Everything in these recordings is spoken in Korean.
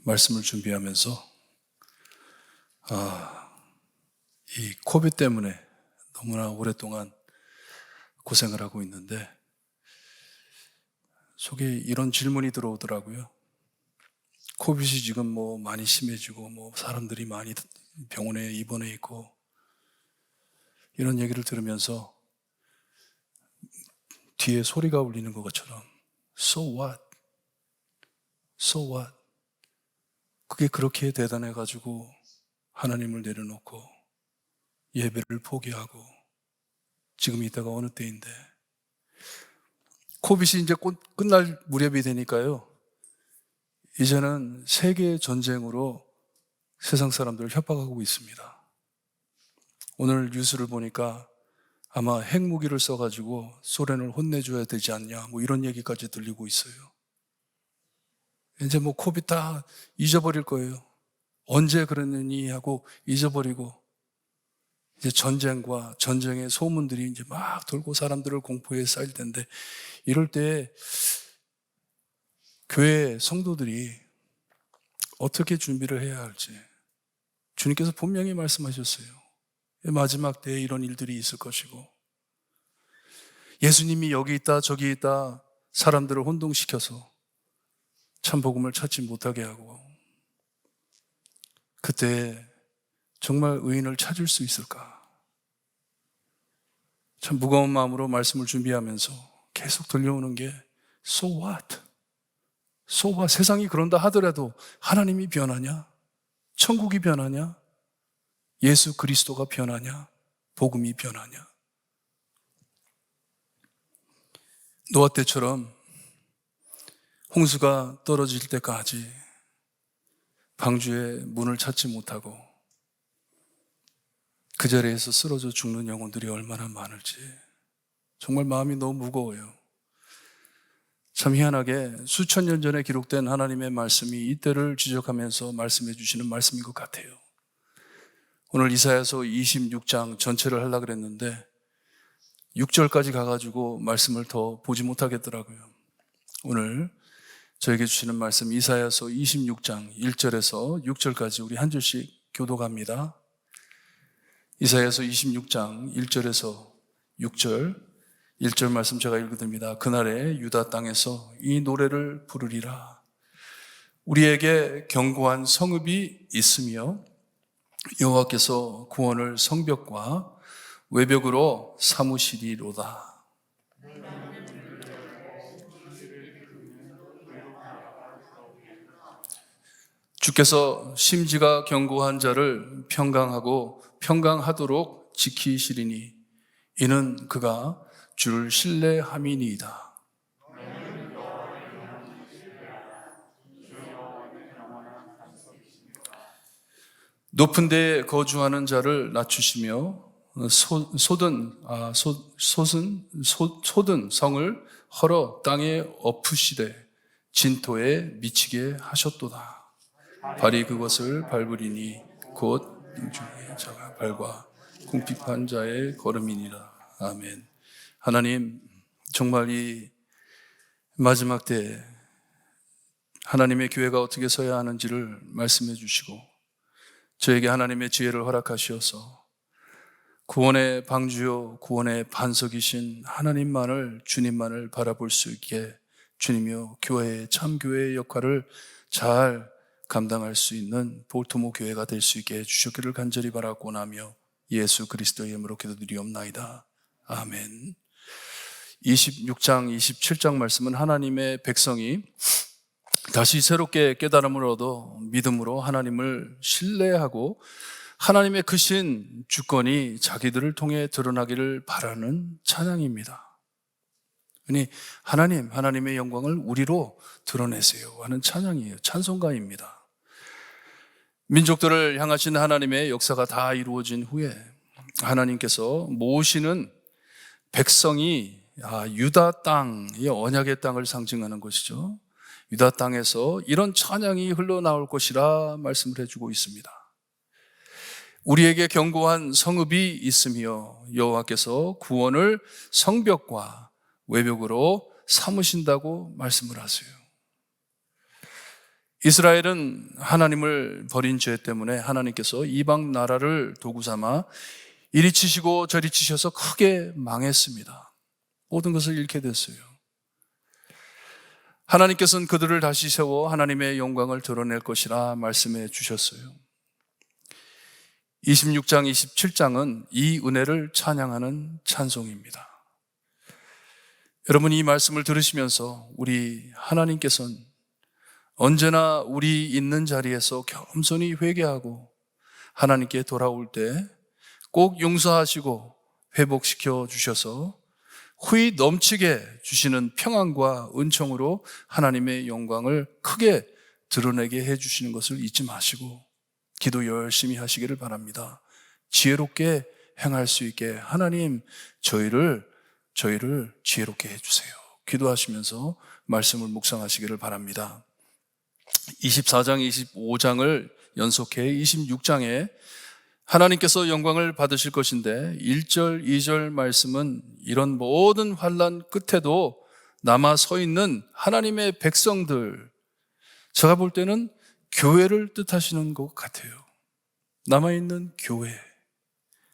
말씀을 준비하면서 이 코비드 때문에 너무나 오랫동안 고생을 하고 있는데 속에 이런 질문이 들어오더라고요. 코비드이 지금 많이 심해지고 사람들이 많이 병원에 입원해 있고 이런 얘기를 들으면서 뒤에 소리가 울리는 것처럼 So what? So what? 그게 그렇게 대단해가지고 하나님을 내려놓고 예배를 포기하고 지금 이따가 어느 때인데 코비드이 이제 곧 끝날 무렵이 되니까요. 이제는 세계 전쟁으로 세상 사람들을 협박하고 있습니다. 오늘 뉴스를 보니까 아마 핵무기를 써가지고 소련을 혼내줘야 되지 않냐 이런 얘기까지 들리고 있어요. 이제 코비드 다 잊어버릴 거예요. 언제 그랬느니 하고 잊어버리고 이제 전쟁과 전쟁의 소문들이 이제 막 돌고 사람들을 공포에 쌓일 텐데 이럴 때 교회 성도들이 어떻게 준비를 해야 할지 주님께서 분명히 말씀하셨어요. 마지막 때에 이런 일들이 있을 것이고 예수님이 여기 있다 저기 있다 사람들을 혼동시켜서 참 복음을 찾지 못하게 하고 그때 정말 의인을 찾을 수 있을까? 참 무거운 마음으로 말씀을 준비하면서 계속 들려오는 게 So what? So what? 세상이 그런다 하더라도 하나님이 변하냐? 천국이 변하냐? 예수 그리스도가 변하냐? 복음이 변하냐? 노아 때처럼 홍수가 떨어질 때까지 방주의 문을 찾지 못하고 그 자리에서 쓰러져 죽는 영혼들이 얼마나 많을지 정말 마음이 너무 무거워요. 참 희한하게 수천 년 전에 기록된 하나님의 말씀이 이때를 지적하면서 말씀해 주시는 말씀인 것 같아요. 오늘 이사야서 26장 전체를 하려고 그랬는데 6절까지 가가지고 말씀을 더 보지 못하겠더라고요. 오늘 저에게 주시는 말씀 이사야서 26장 1절에서 6절까지 우리 한 절씩 교독합니다. 이사야서 26장 1절에서 6절 1절 말씀 제가 읽어드립니다. 그날에 유다 땅에서 이 노래를 부르리라. 우리에게 견고한 성읍이 있으며 여호와께서 구원을 성벽과 외벽으로 삼으시리로다. 주께서 심지가 견고한 자를 평강하도록 지키시리니 이는 그가 주를 신뢰함이니이다. 높은 데에 거주하는 자를 낮추시며 솟은 성을 헐어 땅에 엎으시되 진토에 미치게 하셨도다. 발이 그것을 밟으리니 곧 능중의 자가 발과 궁핍한 자의 걸음이니라. 아멘. 하나님, 정말 이 마지막 때에 하나님의 교회가 어떻게 서야 하는지를 말씀해 주시고 저에게 하나님의 지혜를 허락하시어서 구원의 방주요 구원의 반석이신 하나님만을 주님만을 바라볼 수 있게 주님이여 교회의 참 교회의 역할을 잘 감당할 수 있는 볼트모 교회가 될 수 있게 해주시기를 간절히 바라고 나며 예수 그리스도의 이름으로 기도드리옵나이다. 아멘. 26장 27장 말씀은 하나님의 백성이 다시 새롭게 깨달음을 얻어 믿음으로 하나님을 신뢰하고 하나님의 크신 주권이 자기들을 통해 드러나기를 바라는 찬양입니다. 아니 하나님의 영광을 우리로 드러내세요 하는 찬양이에요. 찬송가입니다. 민족들을 향하신 하나님의 역사가 다 이루어진 후에 하나님께서 모으시는 백성이 유다 땅, 언약의 땅을 상징하는 것이죠. 유다 땅에서 이런 찬양이 흘러나올 것이라 말씀을 해주고 있습니다. 우리에게 견고한 성읍이 있으며 여호와께서 구원을 성벽과 외벽으로 삼으신다고 말씀을 하세요. 이스라엘은 하나님을 버린 죄 때문에 하나님께서 이방 나라를 도구 삼아 이리 치시고 저리 치셔서 크게 망했습니다. 모든 것을 잃게 됐어요. 하나님께서는 그들을 다시 세워 하나님의 영광을 드러낼 것이라 말씀해 주셨어요. 26장, 27장은 이 은혜를 찬양하는 찬송입니다. 여러분, 이 말씀을 들으시면서 우리 하나님께서는 언제나 우리 있는 자리에서 겸손히 회개하고 하나님께 돌아올 때 꼭 용서하시고 회복시켜 주셔서 후히 넘치게 주시는 평안과 은총으로 하나님의 영광을 크게 드러내게 해주시는 것을 잊지 마시고 기도 열심히 하시기를 바랍니다. 지혜롭게 행할 수 있게 하나님 저희를 지혜롭게 해주세요. 기도하시면서 말씀을 묵상하시기를 바랍니다. 24장, 25장을 연속해 26장에 하나님께서 영광을 받으실 것인데 1절, 2절 말씀은 이런 모든 환난 끝에도 남아 서 있는 하나님의 백성들, 제가 볼 때는 교회를 뜻하시는 것 같아요. 남아있는 교회.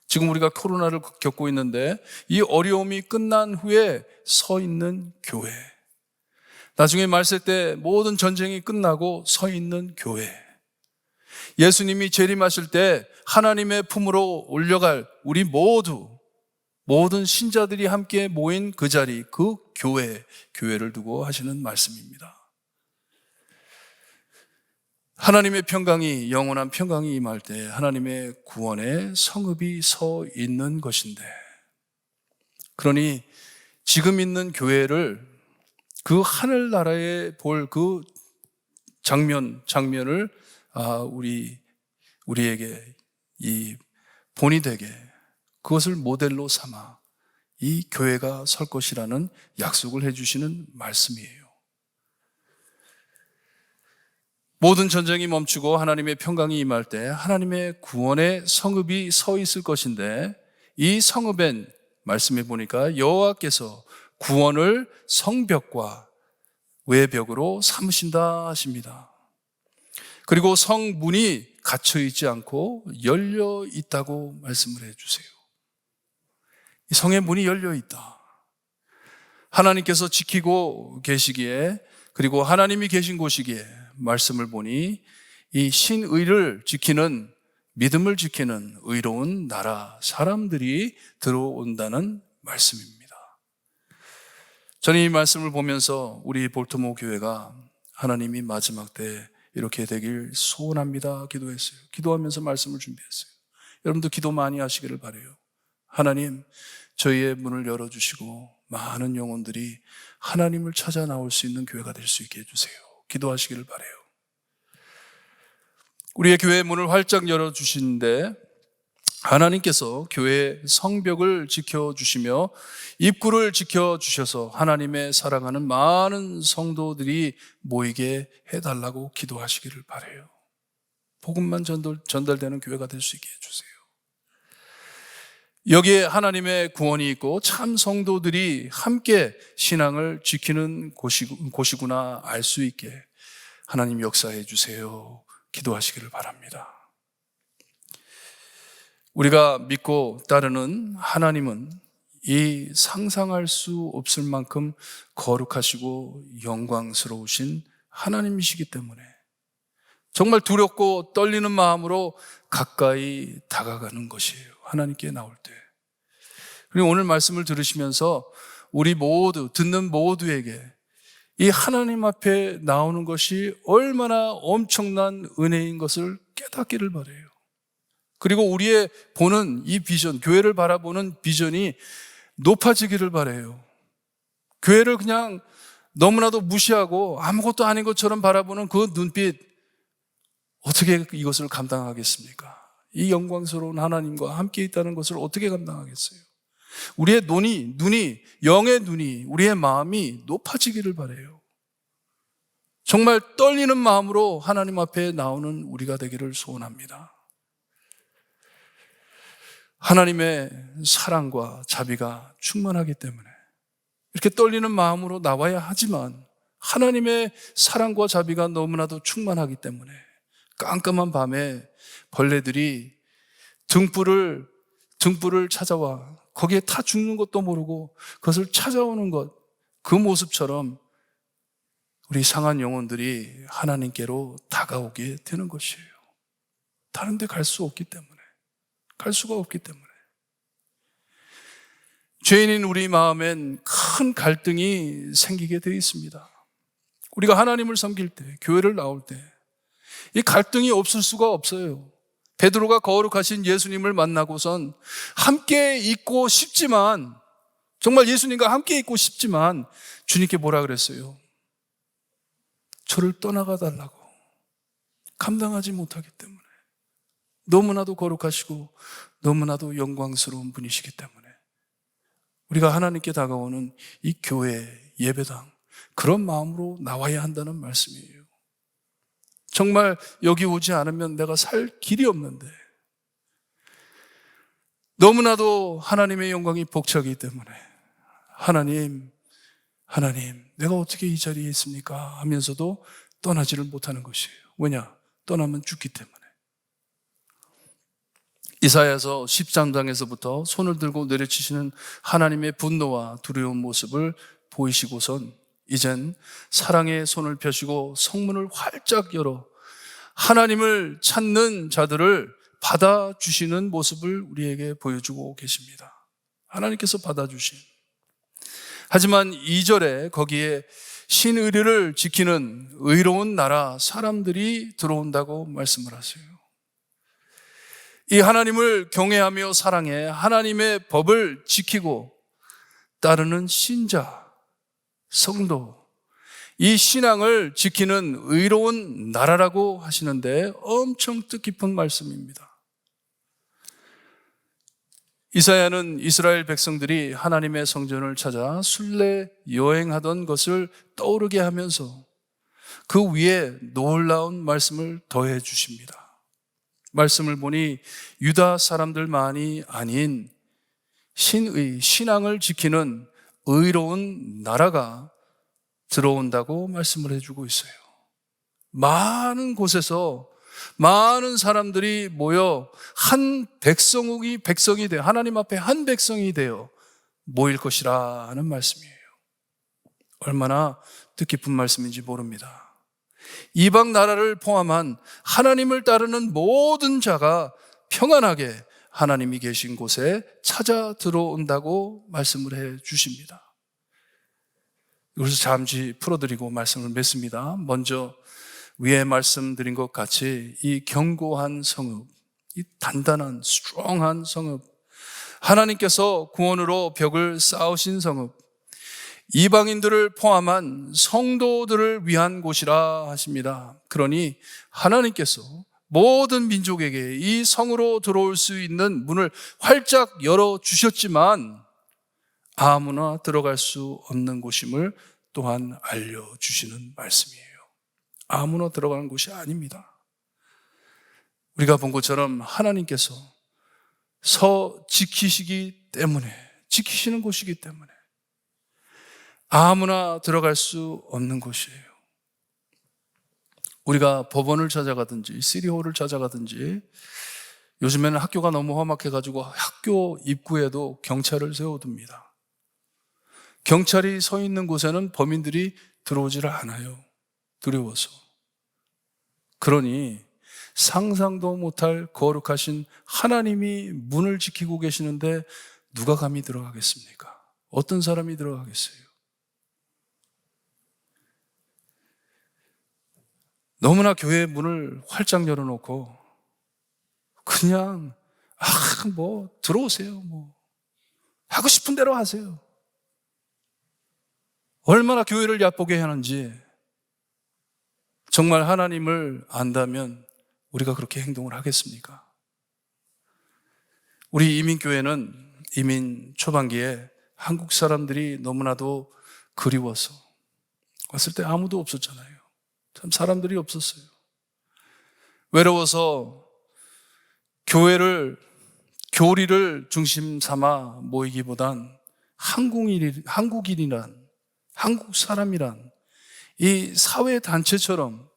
지금 우리가 코로나를 겪고 있는데 이 어려움이 끝난 후에 서 있는 교회. 나중에 말세 때 모든 전쟁이 끝나고 서 있는 교회. 예수님이 재림하실 때 하나님의 품으로 올려갈 우리 모든 신자들이 함께 모인 그 자리, 그 교회를 두고 하시는 말씀입니다. 하나님의 평강이, 영원한 평강이 임할 때 하나님의 구원의 성읍이 서 있는 것인데, 그러니 지금 있는 교회를 그 하늘나라에 볼 그 장면을 우리에게 이 본이 되게 그것을 모델로 삼아 이 교회가 설 것이라는 약속을 해주시는 말씀이에요. 모든 전쟁이 멈추고 하나님의 평강이 임할 때 하나님의 구원의 성읍이 서 있을 것인데, 이 성읍엔 말씀해 보니까 여호와께서 구원을 성벽과 외벽으로 삼으신다 하십니다. 그리고 성문이 갇혀 있지 않고 열려 있다고 말씀을 해주세요. 이 성의 문이 열려 있다. 하나님께서 지키고 계시기에, 그리고 하나님이 계신 곳이기에 말씀을 보니 이 신의를 지키는, 믿음을 지키는 의로운 나라 사람들이 들어온다는 말씀입니다. 저는 이 말씀을 보면서 우리 볼트모 교회가 하나님이 마지막 때 이렇게 되길 소원합니다 기도했어요. 기도하면서 말씀을 준비했어요. 여러분도 기도 많이 하시기를 바라요. 하나님, 저희의 문을 열어주시고 많은 영혼들이 하나님을 찾아 나올 수 있는 교회가 될 수 있게 해주세요. 기도하시기를 바라요. 우리의 교회의 문을 활짝 열어주시는데 하나님께서 교회의 성벽을 지켜주시며 입구를 지켜주셔서 하나님의 사랑하는 많은 성도들이 모이게 해달라고 기도하시기를 바라요. 복음만 전달되는 교회가 될 수 있게 해주세요. 여기에 하나님의 구원이 있고 참 성도들이 함께 신앙을 지키는 곳이구나 알 수 있게 하나님 역사해 주세요. 기도하시기를 바랍니다. 우리가 믿고 따르는 하나님은 이 상상할 수 없을 만큼 거룩하시고 영광스러우신 하나님이시기 때문에 정말 두렵고 떨리는 마음으로 가까이 다가가는 것이에요. 하나님께 나올 때. 그리고 오늘 말씀을 들으시면서 우리 모두, 듣는 모두에게 이 하나님 앞에 나오는 것이 얼마나 엄청난 은혜인 것을 깨닫기를 바라요. 그리고 우리의 보는 이 비전, 교회를 바라보는 비전이 높아지기를 바라요. 교회를 그냥 너무나도 무시하고 아무것도 아닌 것처럼 바라보는 그 눈빛, 어떻게 이것을 감당하겠습니까? 이 영광스러운 하나님과 함께 있다는 것을 어떻게 감당하겠어요? 우리의 눈이, 영의 눈이, 우리의 마음이 높아지기를 바라요. 정말 떨리는 마음으로 하나님 앞에 나오는 우리가 되기를 소원합니다. 하나님의 사랑과 자비가 충만하기 때문에 이렇게 떨리는 마음으로 나와야 하지만 하나님의 사랑과 자비가 너무나도 충만하기 때문에 깜깜한 밤에 벌레들이 등불을 찾아와 거기에 타 죽는 것도 모르고 그것을 찾아오는 것, 그 모습처럼 우리 상한 영혼들이 하나님께로 다가오게 되는 것이에요. 다른 데 갈 수 없기 때문에, 갈 수가 없기 때문에. 죄인인 우리 마음엔 큰 갈등이 생기게 되어 있습니다. 우리가 하나님을 섬길 때, 교회를 나올 때 이 갈등이 없을 수가 없어요. 베드로가 거룩하신 예수님을 만나고선 함께 있고 싶지만, 정말 예수님과 함께 있고 싶지만 주님께 뭐라 그랬어요? 저를 떠나가 달라고. 감당하지 못하기 때문에. 너무나도 거룩하시고 너무나도 영광스러운 분이시기 때문에 우리가 하나님께 다가오는 이 교회, 예배당, 그런 마음으로 나와야 한다는 말씀이에요. 정말 여기 오지 않으면 내가 살 길이 없는데, 너무나도 하나님의 영광이 벅차기 때문에 하나님, 내가 어떻게 이 자리에 있습니까? 하면서도 떠나지를 못하는 것이에요. 왜냐? 떠나면 죽기 때문에. 이사야서 13장에서부터 손을 들고 내려치시는 하나님의 분노와 두려운 모습을 보이시고선 이젠 사랑의 손을 펴시고 성문을 활짝 열어 하나님을 찾는 자들을 받아주시는 모습을 우리에게 보여주고 계십니다. 하나님께서 받아주신. 하지만 2절에 거기에 신의를 지키는 의로운 나라 사람들이 들어온다고 말씀을 하세요. 이 하나님을 경외하며 사랑해 하나님의 법을 지키고 따르는 신자, 성도, 이 신앙을 지키는 의로운 나라라고 하시는데 엄청 뜻깊은 말씀입니다. 이사야는 이스라엘 백성들이 하나님의 성전을 찾아 순례 여행하던 것을 떠오르게 하면서 그 위에 놀라운 말씀을 더해 주십니다. 말씀을 보니 유다 사람들만이 아닌 신앙을 지키는 의로운 나라가 들어온다고 말씀을 해주고 있어요. 많은 곳에서 많은 사람들이 모여 한 백성이 되어 하나님 앞에 한 백성이 되어 모일 것이라 하는 말씀이에요. 얼마나 뜻깊은 말씀인지 모릅니다. 이방 나라를 포함한 하나님을 따르는 모든 자가 평안하게 하나님이 계신 곳에 찾아 들어온다고 말씀을 해 주십니다. 이것을 잠시 풀어드리고 말씀을 맺습니다. 먼저 위에 말씀드린 것 같이 이 견고한 성읍, 이 단단한 스트롱한 성읍, 하나님께서 구원으로 벽을 쌓으신 성읍, 이방인들을 포함한 성도들을 위한 곳이라 하십니다. 그러니 하나님께서 모든 민족에게 이 성으로 들어올 수 있는 문을 활짝 열어주셨지만 아무나 들어갈 수 없는 곳임을 또한 알려주시는 말씀이에요. 아무나 들어가는 곳이 아닙니다. 우리가 본 것처럼 하나님께서 지키시는 곳이기 때문에 아무나 들어갈 수 없는 곳이에요. 우리가 법원을 찾아가든지 시리홀을 찾아가든지 요즘에는 학교가 너무 험악해가지고 학교 입구에도 경찰을 세워둡니다. 경찰이 서 있는 곳에는 범인들이 들어오지를 않아요. 두려워서. 그러니 상상도 못할 거룩하신 하나님이 문을 지키고 계시는데 누가 감히 들어가겠습니까? 어떤 사람이 들어가겠어요? 너무나 교회 문을 활짝 열어놓고 그냥 들어오세요. 하고 싶은 대로 하세요. 얼마나 교회를 얕보게 하는지. 정말 하나님을 안다면 우리가 그렇게 행동을 하겠습니까? 우리 이민교회는 이민 초반기에 한국 사람들이 너무나도 그리워서 왔을 때 아무도 없었잖아요. 참 사람들이 없었어요. 외로워서 교리를 중심 삼아 모이기보단 한국 사람이란 이 사회 단체처럼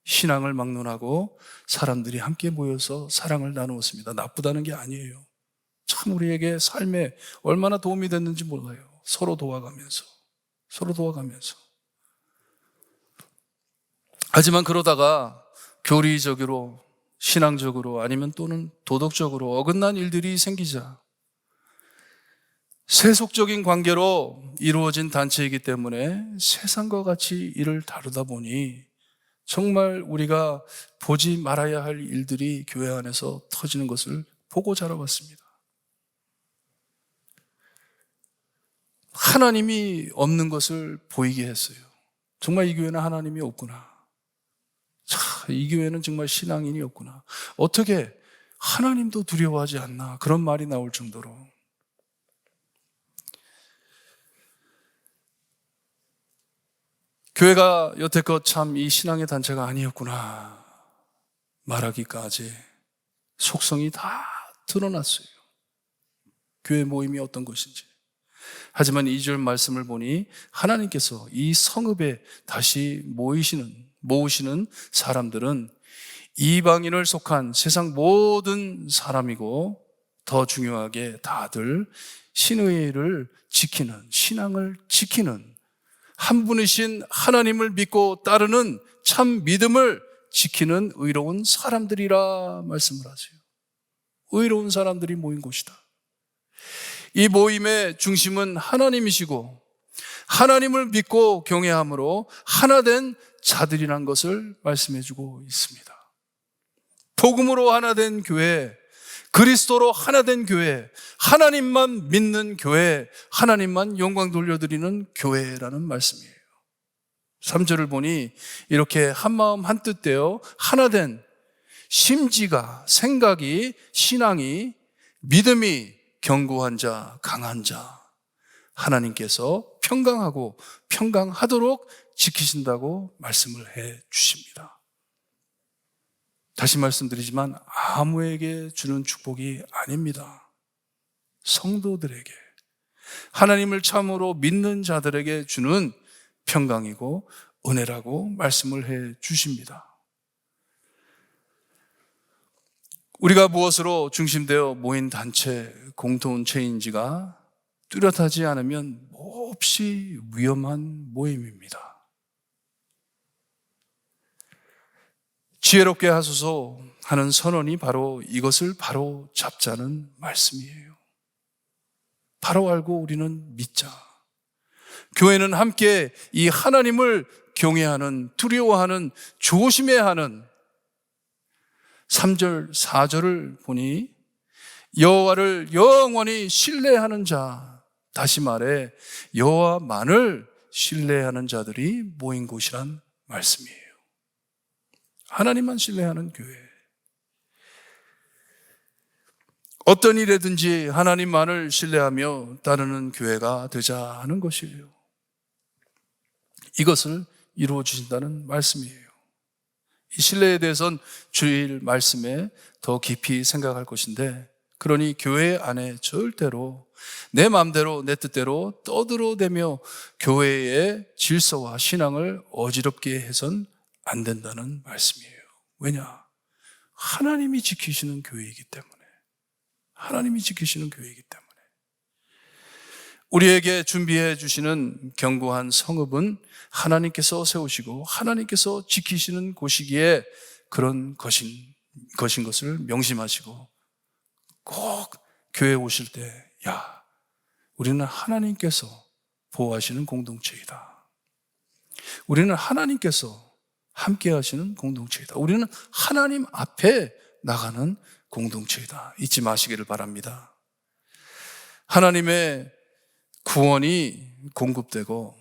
신앙을 막론하고 사람들이 함께 모여서 사랑을 나누었습니다. 나쁘다는 게 아니에요. 참 우리에게 삶에 얼마나 도움이 됐는지 몰라요. 서로 도와가면서. 하지만 그러다가 교리적으로, 신앙적으로 아니면 또는 도덕적으로 어긋난 일들이 생기자 세속적인 관계로 이루어진 단체이기 때문에 세상과 같이 일을 다루다 보니 정말 우리가 보지 말아야 할 일들이 교회 안에서 터지는 것을 보고 자라왔습니다. 하나님이 없는 것을 보이게 했어요. 정말 이 교회는 하나님이 없구나. 이 교회는 정말 신앙인이 없구나. 어떻게 하나님도 두려워하지 않나. 그런 말이 나올 정도로. 교회가 여태껏 참 이 신앙의 단체가 아니었구나 말하기까지 속성이 다 드러났어요. 교회 모임이 어떤 것인지. 하지만 2절 말씀을 보니 하나님께서 이 성읍에 다시 모으시는 사람들은 이방인을 속한 세상 모든 사람이고 더 중요하게 다들 신의를 지키는, 신앙을 지키는 한 분이신 하나님을 믿고 따르는 참 믿음을 지키는 의로운 사람들이라 말씀을 하세요. 의로운 사람들이 모인 곳이다. 이 모임의 중심은 하나님이시고 하나님을 믿고 경외함으로 하나된 자들이란 것을 말씀해 주고 있습니다. 복음으로 하나된 교회, 그리스도로 하나된 교회, 하나님만 믿는 교회, 하나님만 영광 돌려드리는 교회라는 말씀이에요. 3절을 보니 이렇게 한마음 한뜻 되어 하나된 심지가, 생각이, 신앙이, 믿음이 견고한 자, 강한 자, 하나님께서 평강하고 평강하도록 지키신다고 말씀을 해 주십니다. 다시 말씀드리지만 아무에게 주는 축복이 아닙니다. 성도들에게, 하나님을 참으로 믿는 자들에게 주는 평강이고 은혜라고 말씀을 해 주십니다. 우리가 무엇으로 중심되어 모인 단체, 공동체인지가 뚜렷하지 않으면 몹시 위험한 모임입니다. 지혜롭게 하소서 하는 선언이 바로 이것을 바로 잡자는 말씀이에요. 바로 알고 우리는 믿자. 교회는 함께 이 하나님을 경외하는, 두려워하는, 조심해야 하는 3절, 4절을 보니 여호와를 영원히 신뢰하는 자, 다시 말해 여호와만을 신뢰하는 자들이 모인 곳이란 말씀이에요. 하나님만 신뢰하는 교회. 어떤 일에든지 하나님만을 신뢰하며 따르는 교회가 되자 하는 것이에요. 이것을 이루어 주신다는 말씀이에요. 이 신뢰에 대해서는 주일 말씀에 더 깊이 생각할 것인데, 그러니 교회 안에 절대로 내 마음대로 내 뜻대로 떠들어대며 교회의 질서와 신앙을 어지럽게 해선 안 된다는 말씀이에요. 왜냐? 하나님이 지키시는 교회이기 때문에. 하나님이 지키시는 교회이기 때문에. 우리에게 준비해 주시는 견고한 성읍은 하나님께서 세우시고 하나님께서 지키시는 곳이기에 그런 것인 것을 명심하시고 꼭 교회에 오실 때, 야, 우리는 하나님께서 보호하시는 공동체이다. 우리는 하나님께서 함께 하시는 공동체이다. 우리는 하나님 앞에 나가는 공동체이다. 잊지 마시기를 바랍니다. 하나님의 구원이 공급되고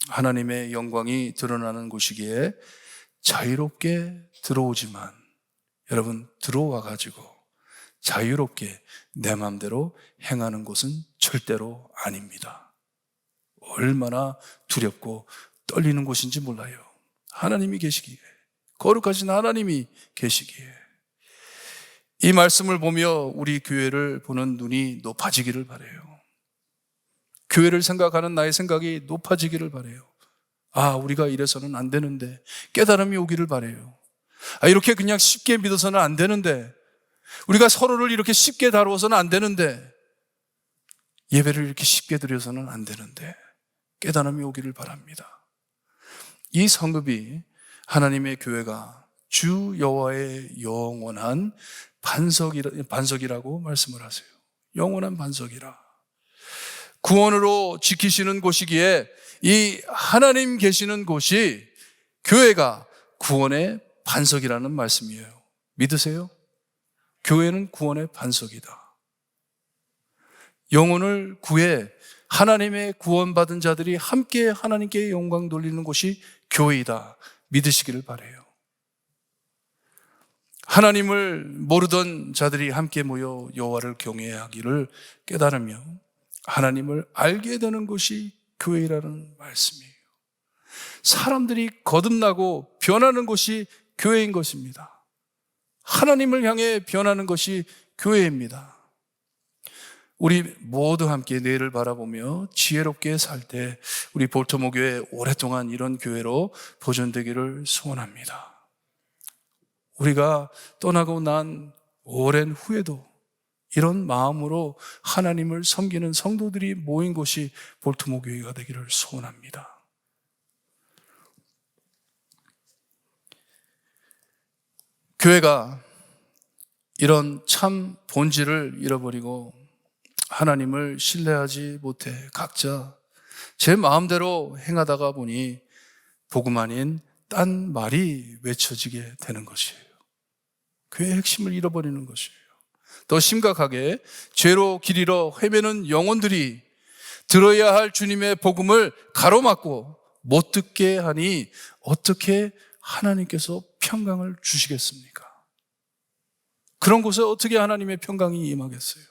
하나님의 영광이 드러나는 곳이기에 자유롭게 들어오지만, 여러분 들어와 가지고 자유롭게 내 마음대로 행하는 곳은 절대로 아닙니다. 얼마나 두렵고 떨리는 곳인지 몰라요. 하나님이 계시기에, 거룩하신 하나님이 계시기에. 이 말씀을 보며 우리 교회를 보는 눈이 높아지기를 바라요. 교회를 생각하는 나의 생각이 높아지기를 바라요. 우리가 이래서는 안 되는데 깨달음이 오기를 바라요. 이렇게 그냥 쉽게 믿어서는 안 되는데, 우리가 서로를 이렇게 쉽게 다루어서는 안 되는데, 예배를 이렇게 쉽게 드려서는 안 되는데 깨달음이 오기를 바랍니다. 이 성급이 하나님의 교회가 주 여호와의 영원한 반석이라고 말씀을 하세요. 영원한 반석이라. 구원으로 지키시는 곳이기에 이 하나님 계시는 곳이 교회가 구원의 반석이라는 말씀이에요. 믿으세요? 교회는 구원의 반석이다. 영혼을 구해 하나님의 구원받은 자들이 함께 하나님께 영광 돌리는 곳이 교회이다. 믿으시기를 바라요. 하나님을 모르던 자들이 함께 모여 여호와를 경외하기를 깨달으며 하나님을 알게 되는 것이 교회라는 말씀이에요. 사람들이 거듭나고 변하는 것이 교회인 것입니다. 하나님을 향해 변하는 것이 교회입니다. 우리 모두 함께 내일을 바라보며 지혜롭게 살 때 우리 볼트모 교회 오랫동안 이런 교회로 보존되기를 소원합니다. 우리가 떠나고 난 오랜 후에도 이런 마음으로 하나님을 섬기는 성도들이 모인 곳이 볼트모 교회가 되기를 소원합니다. 교회가 이런 참 본질을 잃어버리고 하나님을 신뢰하지 못해 각자 제 마음대로 행하다가 보니 복음 아닌 딴 말이 외쳐지게 되는 것이에요. 교회의 핵심을 잃어버리는 것이에요. 더 심각하게 죄로 길 잃어 헤매는 영혼들이 들어야 할 주님의 복음을 가로막고 못 듣게 하니 어떻게 하나님께서 평강을 주시겠습니까? 그런 곳에 어떻게 하나님의 평강이 임하겠어요?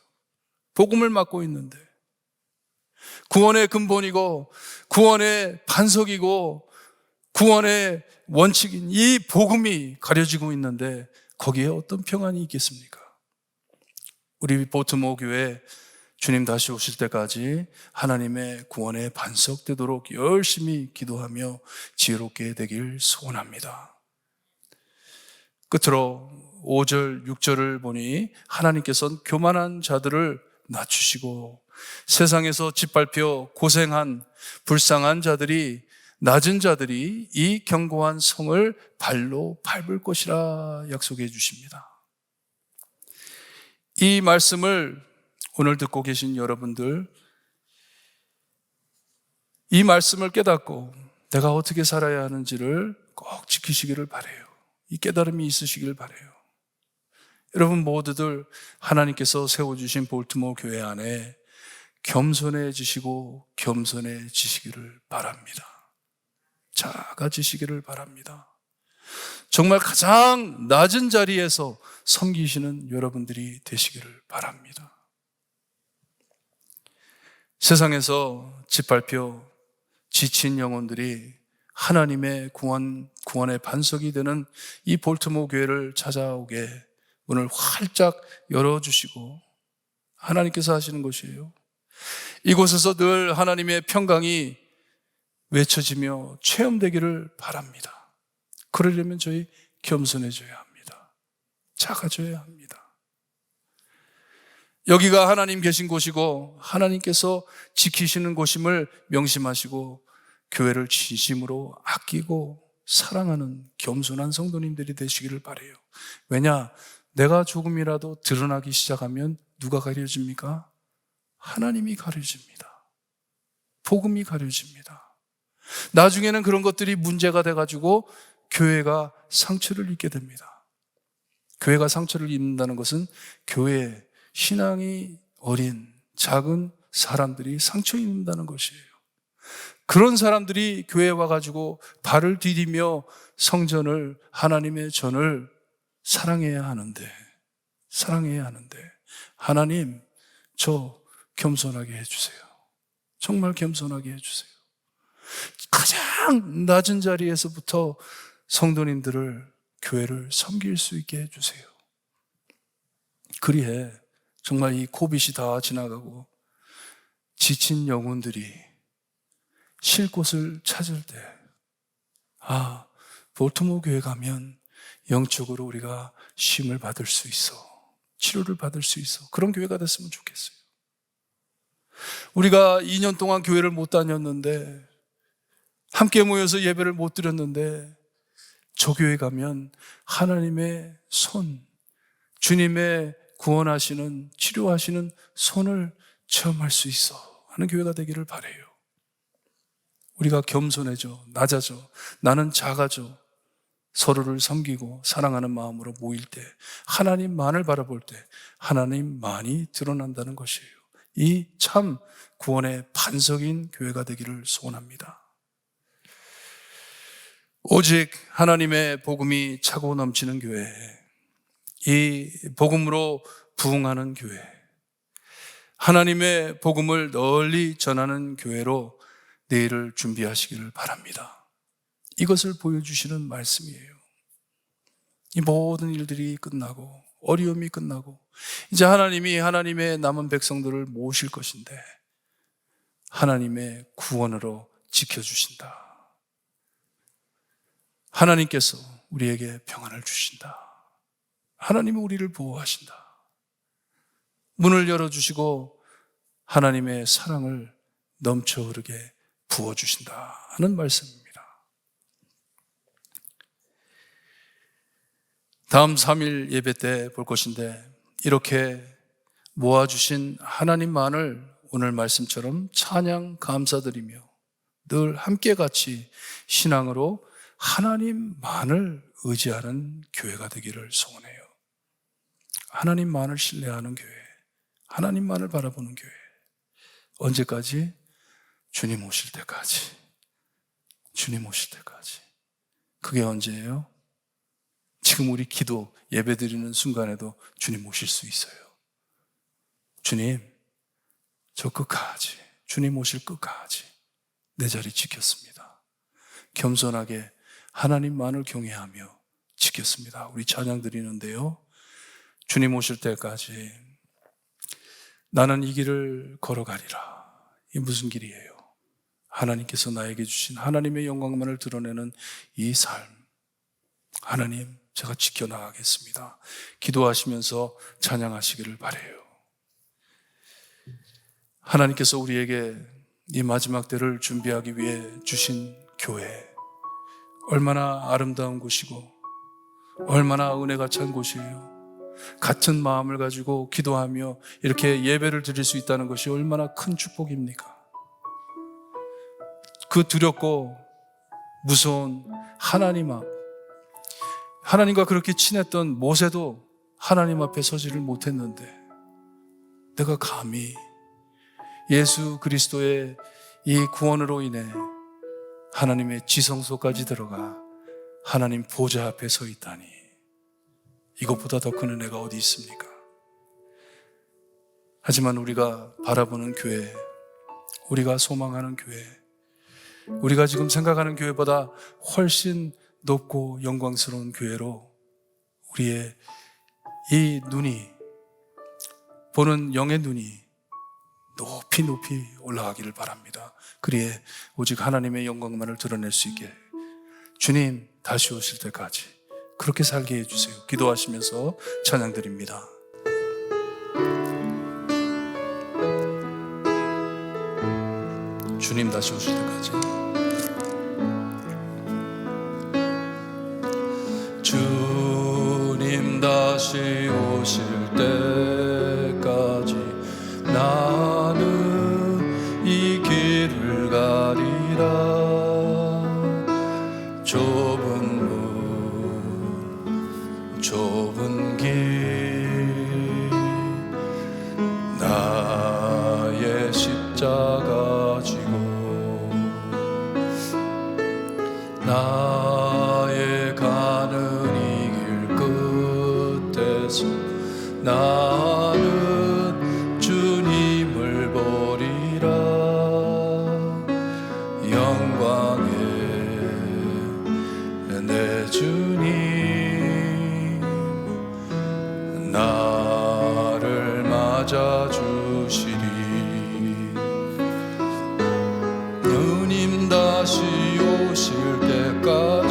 복음을 맡고 있는데, 구원의 근본이고 구원의 반석이고 구원의 원칙인 이 복음이 가려지고 있는데 거기에 어떤 평안이 있겠습니까? 우리 볼트모 교회 주님 다시 오실 때까지 하나님의 구원의 반석 되도록 열심히 기도하며 지혜롭게 되길 소원합니다. 끝으로 5절, 6절을 보니 하나님께서는 교만한 자들을 낮추시고 세상에서 짓밟혀 고생한 불쌍한 자들이, 낮은 자들이 이 견고한 성을 발로 밟을 것이라 약속해 주십니다. 이 말씀을 오늘 듣고 계신 여러분들, 이 말씀을 깨닫고 내가 어떻게 살아야 하는지를 꼭 지키시기를 바라요. 이 깨달음이 있으시길 바라요. 여러분 모두들 하나님께서 세워주신 볼트모 교회 안에 겸손해지시고 겸손해지시기를 바랍니다. 작아지시기를 바랍니다. 정말 가장 낮은 자리에서 섬기시는 여러분들이 되시기를 바랍니다. 세상에서 짓밟혀 지친 영혼들이 하나님의 구원의 반석이 되는 이 볼트모 교회를 찾아오게 문을 활짝 열어주시고 하나님께서 하시는 것이에요. 이곳에서 늘 하나님의 평강이 외쳐지며 체험되기를 바랍니다. 그러려면 저희 겸손해져야 합니다. 작아져야 합니다. 여기가 하나님 계신 곳이고 하나님께서 지키시는 곳임을 명심하시고 교회를 진심으로 아끼고 사랑하는 겸손한 성도님들이 되시기를 바라요. 왜냐? 내가 조금이라도 드러나기 시작하면 누가 가려집니까? 하나님이 가려집니다. 복음이 가려집니다. 나중에는 그런 것들이 문제가 돼가지고 교회가 상처를 입게 됩니다. 교회가 상처를 입는다는 것은 교회에 신앙이 어린 작은 사람들이 상처 입는다는 것이에요. 그런 사람들이 교회에 와가지고 발을 디디며 성전을, 하나님의 전을 사랑해야 하는데 하나님, 저 겸손하게 해주세요. 정말 겸손하게 해주세요. 가장 낮은 자리에서부터 성도님들을, 교회를 섬길 수 있게 해주세요. 그리해 정말 이 코빗이 다 지나가고 지친 영혼들이 쉴 곳을 찾을 때 볼트모어 교회 가면 영적으로 우리가 쉼을 받을 수 있어, 치료를 받을 수 있어, 그런 교회가 됐으면 좋겠어요. 우리가 2년 동안 교회를 못 다녔는데, 함께 모여서 예배를 못 드렸는데, 저 교회 가면 하나님의 손, 주님의 구원하시는, 치료하시는 손을 체험할 수 있어 하는 교회가 되기를 바라요. 우리가 겸손해져, 낮아져, 나는 작아져, 서로를 섬기고 사랑하는 마음으로 모일 때, 하나님만을 바라볼 때 하나님만이 드러난다는 것이에요. 이 참 구원의 반석인 교회가 되기를 소원합니다. 오직 하나님의 복음이 차고 넘치는 교회, 이 복음으로 부흥하는 교회, 하나님의 복음을 널리 전하는 교회로 내일을 준비하시기를 바랍니다. 이것을 보여주시는 말씀이에요. 이 모든 일들이 끝나고 어려움이 끝나고 이제 하나님이 하나님의 남은 백성들을 모실 것인데 하나님의 구원으로 지켜주신다. 하나님께서 우리에게 평안을 주신다. 하나님은 우리를 보호하신다. 문을 열어주시고 하나님의 사랑을 넘쳐 흐르게 부어주신다 하는 말씀입니다. 다음 3일 예배 때 볼 것인데, 이렇게 모아주신 하나님만을 오늘 말씀처럼 찬양 감사드리며 늘 함께 같이 신앙으로 하나님만을 의지하는 교회가 되기를 소원해요. 하나님만을 신뢰하는 교회, 하나님만을 바라보는 교회. 언제까지? 주님 오실 때까지. 주님 오실 때까지. 그게 언제예요? 지금 우리 기도, 예배 드리는 순간에도 주님 오실 수 있어요. 주님, 저 끝까지, 주님 오실 끝까지 내 자리 지켰습니다. 겸손하게 하나님만을 경외하며 지켰습니다. 우리 찬양 드리는데요, 주님 오실 때까지 나는 이 길을 걸어가리라. 이게 무슨 길이에요? 하나님께서 나에게 주신 하나님의 영광만을 드러내는 이 삶, 하나님 제가 지켜나가겠습니다. 기도하시면서 찬양하시기를 바라요. 하나님께서 우리에게 이 마지막 때를 준비하기 위해 주신 교회, 얼마나 아름다운 곳이고 얼마나 은혜가 찬 곳이에요. 같은 마음을 가지고 기도하며 이렇게 예배를 드릴 수 있다는 것이 얼마나 큰 축복입니까? 그 두렵고 무서운 하나님 앞, 하나님과 그렇게 친했던 모세도 하나님 앞에 서지를 못했는데 내가 감히 예수 그리스도의 이 구원으로 인해 하나님의 지성소까지 들어가 하나님 보좌 앞에 서 있다니, 이것보다 더 큰 은혜가 어디 있습니까? 하지만 우리가 바라보는 교회, 우리가 소망하는 교회, 우리가 지금 생각하는 교회보다 훨씬 높고 영광스러운 교회로 우리의 이 눈이, 보는 영의 눈이 높이 높이 올라가기를 바랍니다. 그리에 오직 하나님의 영광만을 드러낼 수 있게 주님 다시 오실 때까지 그렇게 살게 해주세요. 기도하시면서 찬양 드립니다. 주님 다시 오실 때까지, 주님 다시 오실 때까지 나는 이 길을 가리라. 좁은 문, 좁은 길, 나의 십자가 지고 나의 가는 이 길 끝에서 나는 주님을 보리라. 영광의 내 주님 나를 맞아주시리. 주님 다시 오실 때까지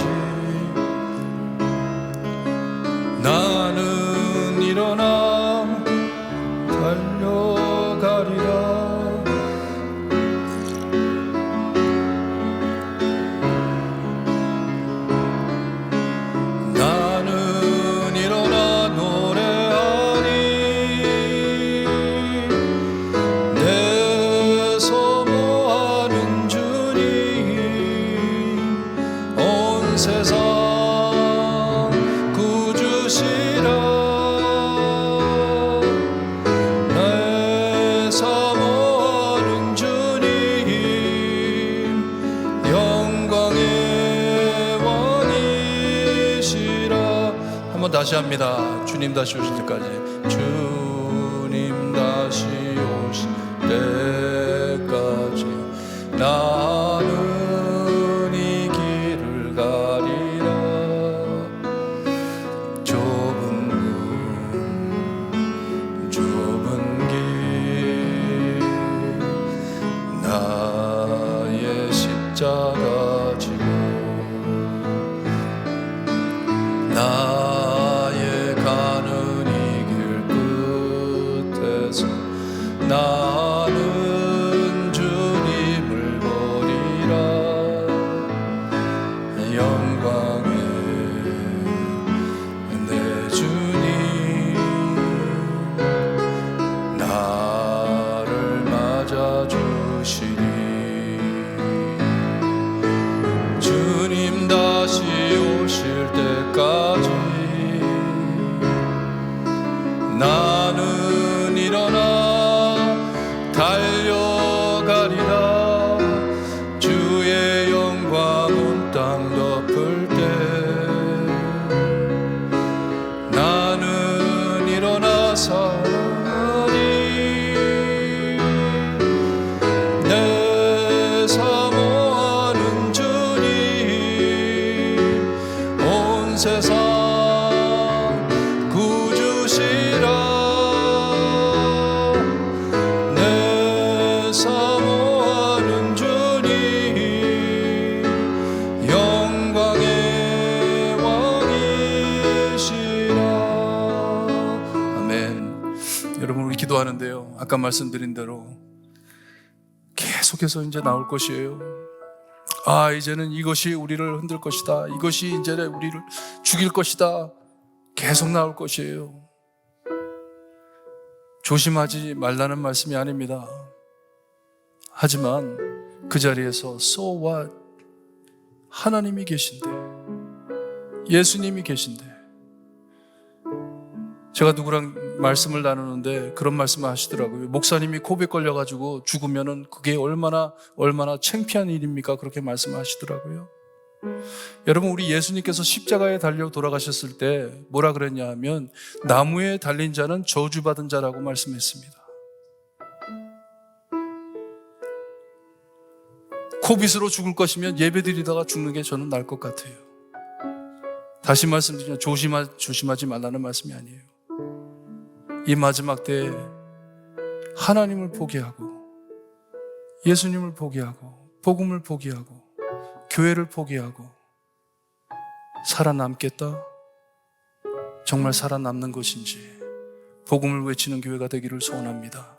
다시 합니다. 주님 다시 오실 때까지. 주님 다시 오실 때까지 나는 이 길을 가리라. 좁은 길 나의 십자가 지고 나의 가는 이 길 끝에서 나는 주님을 보리라. 영광의 내 주님 나를 맞아주시리. 주님 다시 오실 때까지 나는 일어나 달려가리라. 주의 영광은 땅 덮을 때 나는 일어나 살아가리. 내 사모하는 주님 온 세상 사모하는 주님 영광의 왕이시라. 아멘. 여러분, 우리 기도하는데요, 아까 말씀드린 대로 계속해서 이제 나올 것이에요. 이제는 이것이 우리를 흔들 것이다, 이것이 이제 우리를 죽일 것이다, 계속 나올 것이에요. 조심하지 말라는 말씀이 아닙니다. 하지만 그 자리에서 so what? 하나님이 계신데, 예수님이 계신데. 제가 누구랑 말씀을 나누는데 그런 말씀을 하시더라고요. 목사님이 코비드 걸려가지고 죽으면은 그게 얼마나 창피한 일입니까? 그렇게 말씀을 하시더라고요. 여러분, 우리 예수님께서 십자가에 달려 돌아가셨을 때 뭐라 그랬냐 하면 나무에 달린 자는 저주받은 자라고 말씀했습니다. 코빗으로 죽을 것이면 예배드리다가 죽는 게 저는 나을 것 같아요. 다시 말씀드리면 조심하지 말라는 말씀이 아니에요. 이 마지막 때에 하나님을 포기하고 예수님을 포기하고 복음을 포기하고 교회를 포기하고 살아남겠다? 정말 살아남는 것인지 복음을 외치는 교회가 되기를 소원합니다.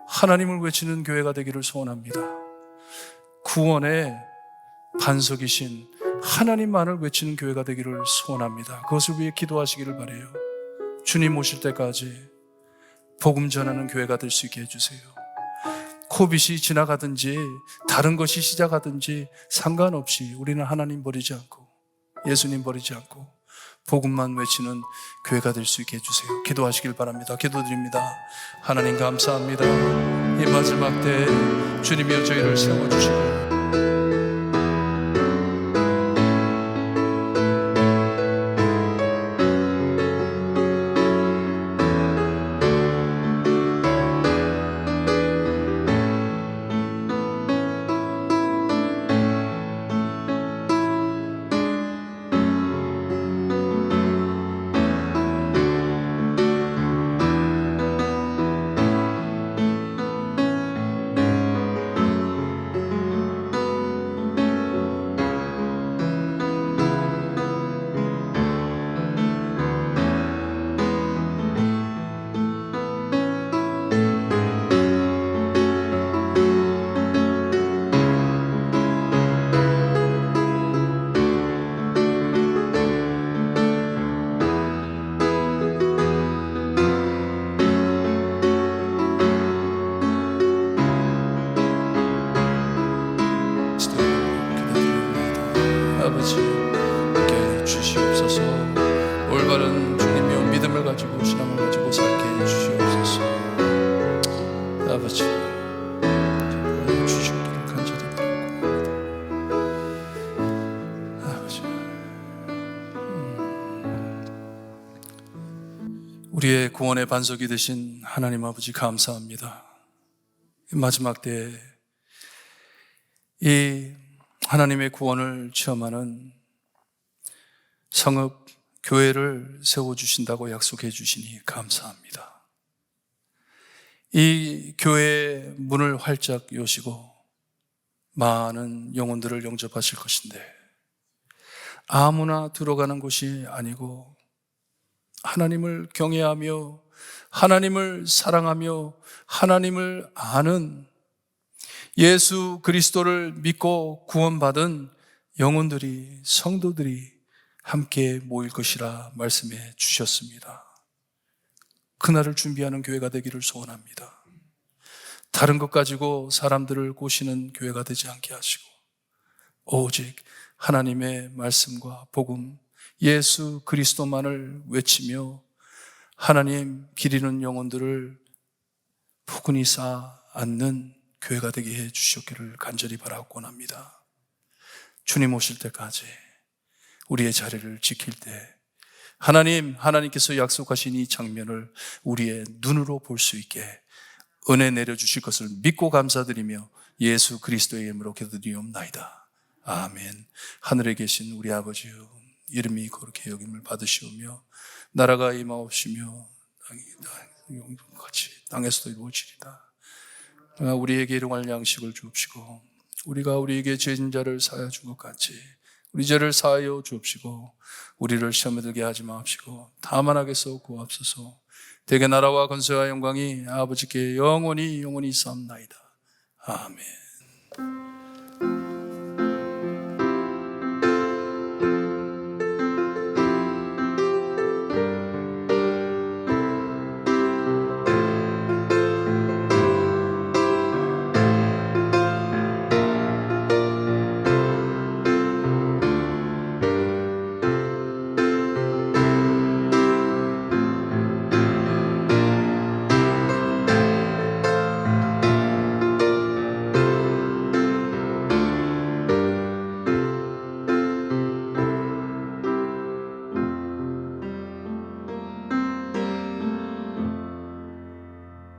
하나님을 외치는 교회가 되기를 소원합니다. 구원의 반석이신 하나님만을 외치는 교회가 되기를 소원합니다. 그것을 위해 기도하시기를 바라요. 주님 오실 때까지 복음 전하는 교회가 될 수 있게 해주세요. 코빗이 지나가든지 다른 것이 시작하든지 상관없이 우리는 하나님 버리지 않고 예수님 버리지 않고 복음만 외치는 교회가 될 수 있게 해주세요. 기도하시길 바랍니다. 기도드립니다. 하나님 감사합니다. 이 마지막 때에 주님이여 저희를 세워주시고 아버지 함께 주시옵소서. 올바른 주님의 믿음을 가지고 신앙을 가지고 살게 해주시옵소서. 아버지 주시기를 간절히 바랍니다. 아버지 우리의 구원의 반석이 되신 하나님 아버지 감사합니다. 마지막 때에 이 하나님의 구원을 체험하는 성읍 교회를 세워주신다고 약속해 주시니 감사합니다. 이 교회의 문을 활짝 여시고 많은 영혼들을 영접하실 것인데 아무나 들어가는 곳이 아니고 하나님을 경외하며 하나님을 사랑하며 하나님을 아는 예수 그리스도를 믿고 구원받은 영혼들이, 성도들이 함께 모일 것이라 말씀해 주셨습니다. 그날을 준비하는 교회가 되기를 소원합니다. 다른 것 가지고 사람들을 꼬시는 교회가 되지 않게 하시고 오직 하나님의 말씀과 복음, 예수 그리스도만을 외치며 하나님 기리는 영혼들을 포근히 쌓아 안는 교회가 되게 해 주셨기를 간절히 바라고 원합니다. 주님 오실 때까지 우리의 자리를 지킬 때 하나님께서 약속하신 이 장면을 우리의 눈으로 볼 수 있게 은혜 내려주실 것을 믿고 감사드리며 예수 그리스도의 이름으로 기도드리옵나이다. 아멘. 하늘에 계신 우리 아버지여, 이름이 거룩히 여김을 받으시오며 나라가 임하옵시며 같이 땅에서도 이루어지리다. 우리에게 일용할 양식을 주옵시고 우리가 우리에게 죄진 자를 사하여 준 것 같이 우리 죄를 사하여 주옵시고 우리를 시험에 들게 하지 마옵시고 다만 악에서 구하옵소서. 대개 나라와 권세와 영광이 아버지께 영원히 있사옵나이다. 아멘.